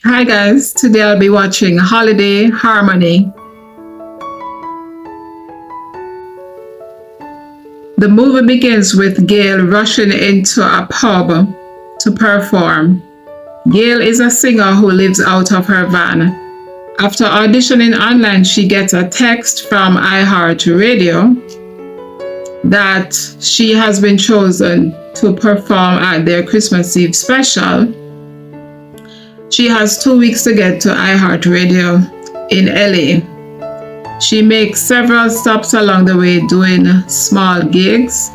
Hi guys, today I'll be watching Holiday Harmony. The movie begins with Gail rushing into a pub to perform. Gail is a singer who lives out of her van. After auditioning online, she gets a text from iHeartRadio that she has been chosen to perform at their Christmas Eve special. She has 2 weeks to get to iHeartRadio in LA. She makes several stops along the way doing small gigs.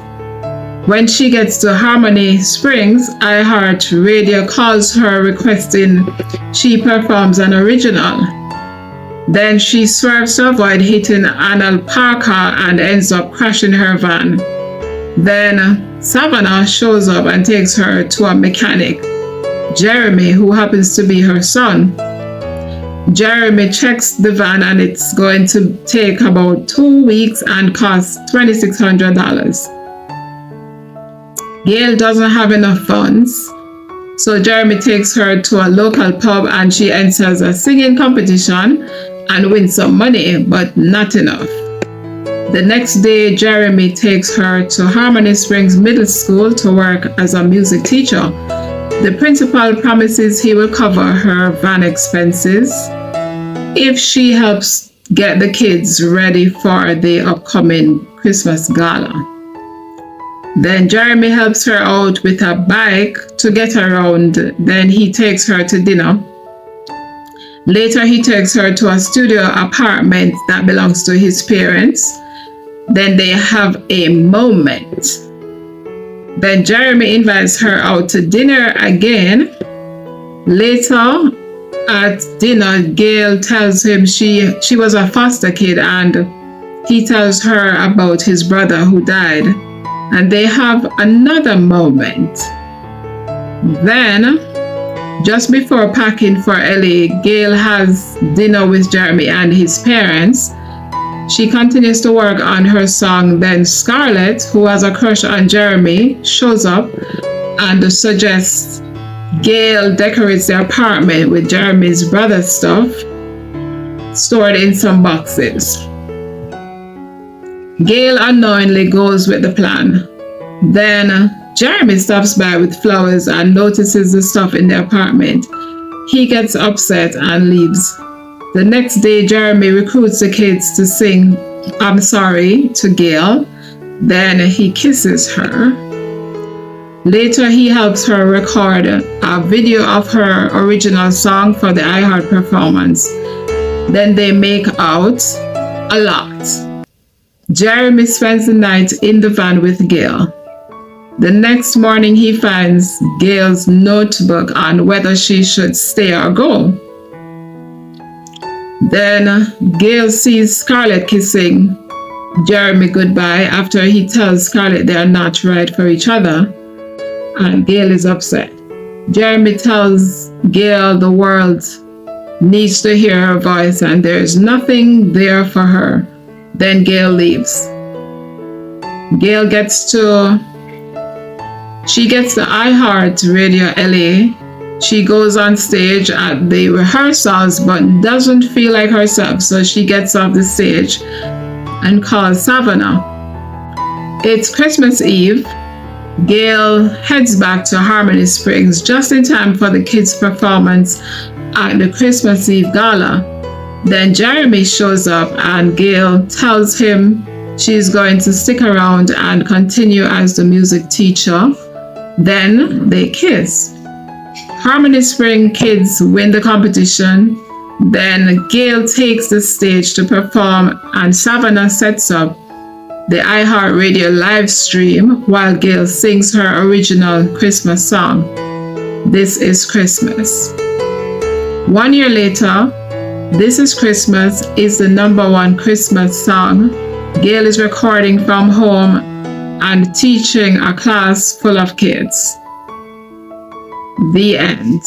When she gets to Harmony Springs, iHeartRadio calls her requesting she performs an original. Then she swerves to avoid hitting Annel Parker and ends up crashing her van. Then Savannah shows up and takes her to a mechanic, Jeremy, who happens to be her son. Jeremy checks the van and it's going to take about 2 weeks and cost $2,600. Gail doesn't have enough funds, so Jeremy takes her to a local pub and she enters a singing competition and wins some money, but not enough. The next day, Jeremy takes her to Harmony Springs Middle School to work as a music teacher. The principal promises he will cover her van expenses if she helps get the kids ready for the upcoming Christmas gala. Then Jeremy helps her out with a bike to get around. Then he takes her to dinner. Later, he takes her to a studio apartment that belongs to his parents. Then they have a moment. Then Jeremy invites her out to dinner again. Later at dinner, Gail tells him she was a foster kid and he tells her about his brother who died. And they have another moment. Then, just before packing for LA, Gail has dinner with Jeremy and his parents. She continues to work on her song. Then Scarlett, who has a crush on Jeremy, shows up and suggests Gail decorates the apartment with Jeremy's brother's stuff stored in some boxes. Gail unknowingly goes with the plan. Then Jeremy stops by with flowers and notices the stuff in the apartment. He gets upset and leaves. The next day, Jeremy recruits the kids to sing "I'm Sorry" to Gail. Then he kisses her. Later, he helps her record a video of her original song for the iHeart performance. Then they make out a lot. Jeremy spends the night in the van with Gail. The next morning, he finds Gail's notebook on whether she should stay or go. Then Gail sees Scarlett kissing Jeremy goodbye after he tells Scarlett they are not right for each other, and Gail is upset. Jeremy tells Gail the world needs to hear her voice and there's nothing there for her. Then Gail leaves. Gail gets to iHeartRadio LA. She goes on stage at the rehearsals but doesn't feel like herself, so she gets off the stage and calls Savannah. It's Christmas Eve. Gail heads back to Harmony Springs just in time for the kids' performance at the Christmas Eve gala. Then Jeremy shows up and Gail tells him she's going to stick around and continue as the music teacher. Then they kiss. Harmony Spring kids win the competition. Then Gail takes the stage to perform and Savannah sets up the iHeartRadio live stream while Gail sings her original Christmas song, "This is Christmas." 1 year later, "This is Christmas" is the #1 Christmas song. Gail is recording from home and teaching a class full of kids. The end.